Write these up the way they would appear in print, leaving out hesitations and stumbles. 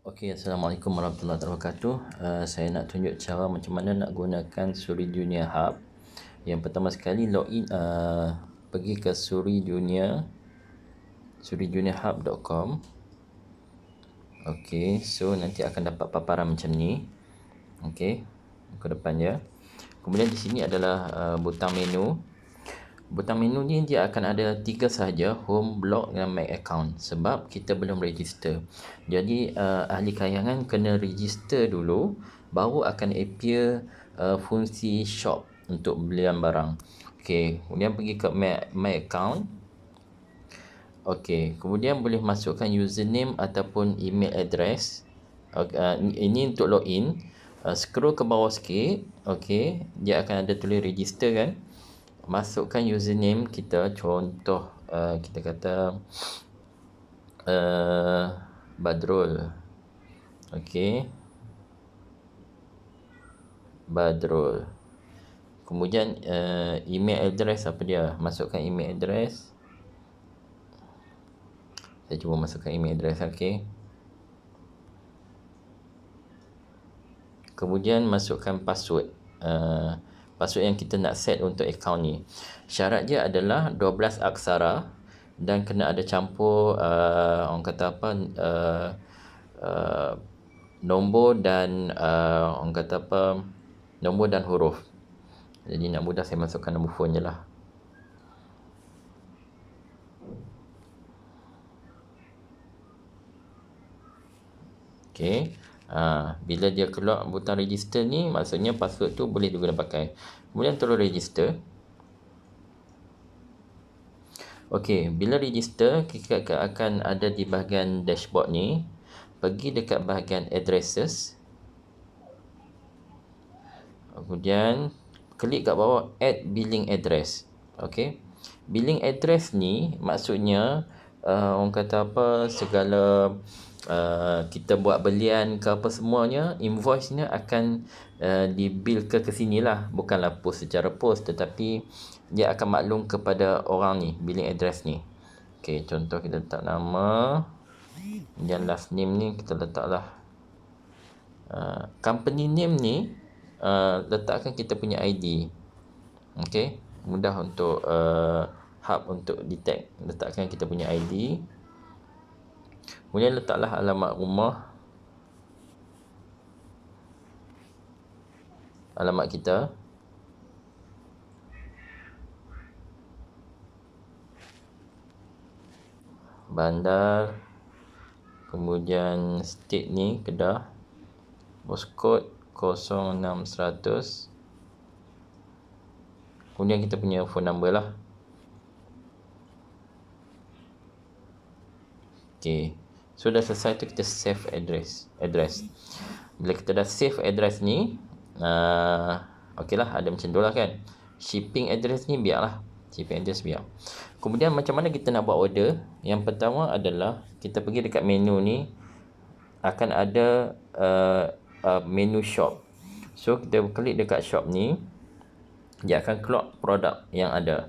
Okey, Assalamualaikum warahmatullahi wabarakatuh. Saya nak tunjuk cara macam mana nak gunakan Suri Dunia Hub. Yang pertama sekali login, pergi ke suriduniahub.com. Okey, so nanti akan dapat paparan macam ni. Okey, ke depan dia. Kemudian di sini adalah butang menu. Butang menu ni dia akan ada 3 sahaja, home, blog dan my account, sebab kita belum register. Jadi ahli kayangan kena register dulu, baru akan appear fungsi shop untuk belian barang. Okey, kemudian pergi ke my account. Okey, kemudian boleh masukkan username ataupun email address. Ini untuk login. Scroll ke bawah sikit. Okey, dia akan ada tulis register kan. Masukkan username kita, contoh kita kata Badrul. Okey, Badrul. Kemudian email address apa dia? Masukkan email address. Saya cuba masukkan email address. Okey, kemudian masukkan password. Password yang kita nak set untuk akaun ni. Syarat dia adalah 12 aksara dan kena ada campur orang kata apa, nombor dan orang kata apa, nombor dan huruf. Jadi nak mudah saya masukkan nombor phone je lah. Okey, bila dia keluar butang register ni, maksudnya password tu boleh diguna pakai. Kemudian terus register. Okey, bila register, kita akan ada di bahagian dashboard ni. Pergi dekat bahagian addresses. Kemudian klik kat bawah add billing address. Okey, billing address ni maksudnya orang kata apa, segala kita buat belian ke apa semuanya, invoice-nya akan dibil ke sini lah. Bukanlah post secara post, tetapi dia akan maklum kepada orang ni, billing address ni. Okey, contoh kita letak nama, dan last name ni kita letaklah company name ni, letakkan kita punya ID. Okey, mudah untuk hub untuk detect. Letakkan kita punya ID. Kemudian letaklah alamat rumah, alamat kita. Bandar. Kemudian state ni Kedah. Postcode 06100. Kemudian kita punya phone number lah. Okey, so dah selesai tu kita save address. Bila kita dah save address ni, okey lah, ada macam tu lah kan. Shipping address ni biarlah, shipping address biar. Kemudian macam mana kita nak buat order? Yang pertama adalah kita pergi dekat menu ni, akan ada menu shop. So kita klik dekat shop ni, dia akan keluar produk yang ada.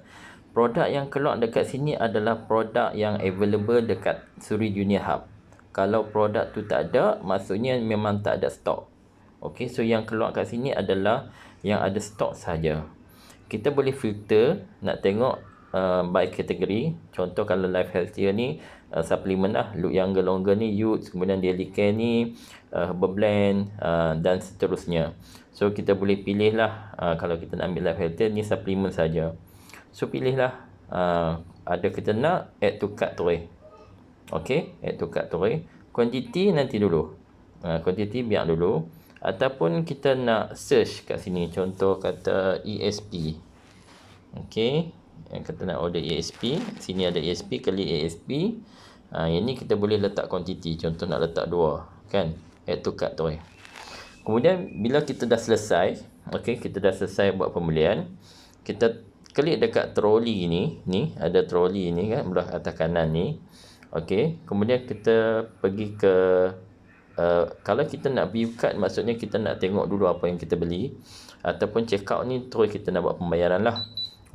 Produk yang keluar dekat sini adalah produk yang available dekat Suri Dunia Hub. Kalau produk tu tak ada, maksudnya memang tak ada stok. Okey, so yang keluar kat sini adalah yang ada stok saja. Kita boleh filter, nak tengok by kategori. Contoh kalau Life Healthier ni suplemen lah, Look Younger Longer ni youth, kemudian Daily Care ni Herbal Blend, dan seterusnya. So kita boleh pilih lah, kalau kita nak ambil Life Healthier ni suplemen saja. So pilihlah, ada kita nak add to cart terus. Okey, add to cart terus. Quantity nanti dulu, quantity biar dulu. Ataupun kita nak search kat sini, contoh kata ESP. Okey, yang kita nak order ESP, sini ada ESP, klik ESP. Yang ni kita boleh letak quantity, contoh nak letak 2 kan, add to cart terus. Kemudian bila kita dah selesai, okey, kita dah selesai buat pembelian, kita klik dekat troli ni ada troli ni kan, belah atas kanan ni. Okey, kemudian kita pergi ke kalau kita nak view card, maksudnya kita nak tengok dulu apa yang kita beli, ataupun check out ni terus kita nak buat pembayaran lah.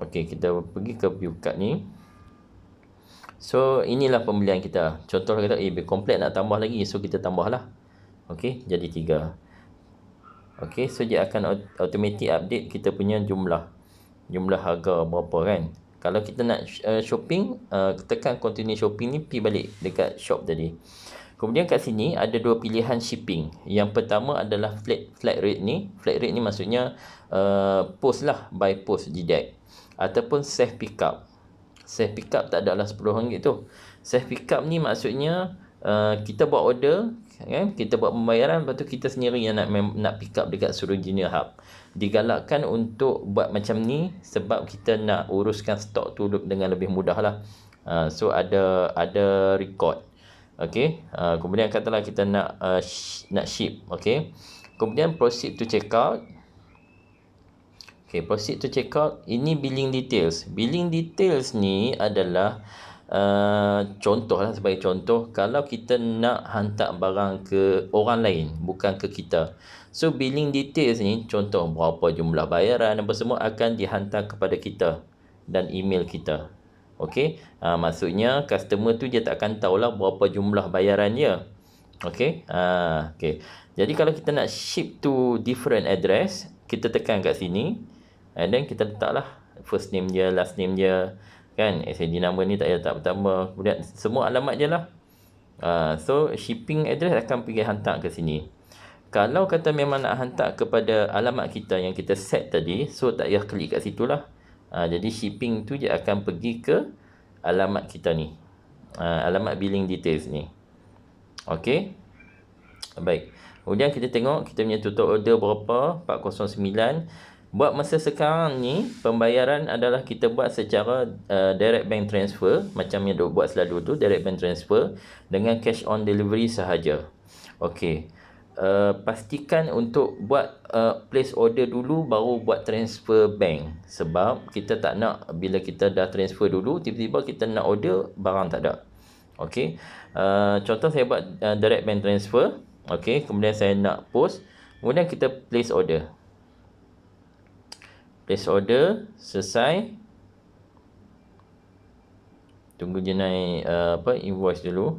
Okey, kita pergi ke view card ni. So inilah pembelian kita. Contoh kita komplit nak tambah lagi, so kita tambah lah. Okey, jadi 3. Okey, so dia akan automatic update kita punya jumlah harga berapa kan. Kalau kita nak shopping, tekan continue shopping ni, pergi balik dekat shop tadi. Kemudian kat sini ada dua pilihan shipping. Yang pertama adalah flat rate ni. Flat rate ni maksudnya post lah, by post direct, ataupun self pick up. Self pick up tak adalah RM10 tu. Self pick up ni maksudnya kita buat order kan, kita buat pembayaran, lepas tu kita sendiri yang nak pick up dekat Suruh Junior Hub. Digalakkan untuk buat macam ni sebab kita nak uruskan stok tu dengan lebih mudah lah. So ada record. Okey, kemudian katalah kita nak ship. Okey, kemudian proceed to check out. Okey, proceed to check out. Ini billing details. Billing details ni adalah contoh lah, sebagai contoh, kalau kita nak hantar barang ke orang lain, bukan ke kita. So billing details ni, contoh berapa jumlah bayaran, apa semua akan dihantar kepada kita dan email kita. Okey, maksudnya customer tu dia tak akan tahulah berapa jumlah bayaran dia. Okey, okey. Jadi kalau kita nak ship to different address, kita tekan kat sini, and then kita letaklah first name dia, last name dia kan, SID number ni tak payah letak pertama, kemudian semua alamat je lah. So shipping address akan pergi hantar ke sini. Kalau kata memang nak hantar kepada alamat kita yang kita set tadi, so tak payah klik kat situ lah. Jadi shipping tu je akan pergi ke alamat kita ni, alamat billing details ni. Okey, baik. Kemudian kita tengok kita punya total order berapa, 409. Buat masa sekarang ni, pembayaran adalah kita buat secara direct bank transfer, macam yang duk buat selalu tu, direct bank transfer dengan cash on delivery sahaja. Okey, pastikan untuk buat place order dulu, baru buat transfer bank. Sebab kita tak nak bila kita dah transfer dulu, tiba-tiba kita nak order, barang tak ada. Okey, contoh saya buat direct bank transfer. Okey, kemudian saya nak post, kemudian kita place order. Place order, selesai. Tunggu je naik invoice dulu.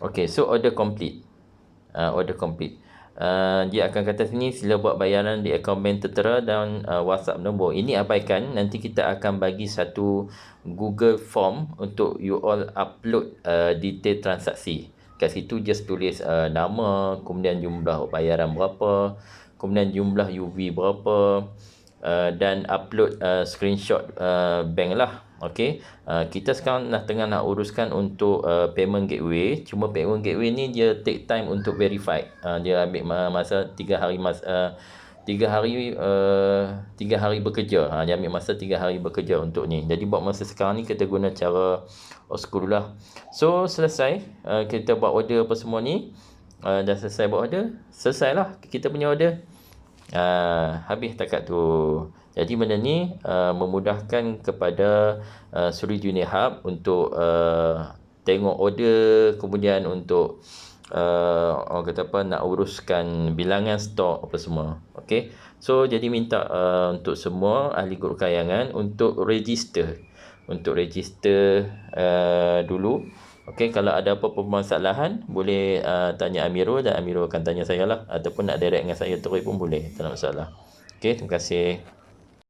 Okay, so order complete. Order complete. Dia akan kata sini, sila buat bayaran di akaun bank tertera dan WhatsApp nombor. Ini abaikan, nanti kita akan bagi satu Google Form untuk you all upload detail transaksi. Kat situ just tulis nama, kemudian jumlah bayaran berapa, kemudian jumlah UV berapa, dan upload screenshot bank lah. Okey, kita sekarang tengah nak uruskan untuk payment gateway. Cuma payment gateway ni dia take time untuk verify. Dia ambil masa 3 hari 3 hari bekerja. Dia ambil masa 3 hari bekerja untuk ni. Jadi buat masa sekarang ni kita guna cara old school lah. So selesai kita buat order apa semua ni, dah selesai buat order, selesailah kita punya order. Habis takat tu. Jadi benda ni memudahkan kepada Suruh Junior Hub untuk tengok order, kemudian untuk orang kata apa, nak uruskan bilangan stok apa semua. Okey, so jadi minta untuk semua ahli guru kayangan untuk register dulu. Okey, kalau ada apa-apa permasalahan boleh tanya Amirul, dan Amirul akan tanya saya lah, ataupun nak direct dengan saya terus pun boleh, tak ada masalah. Okey, terima kasih.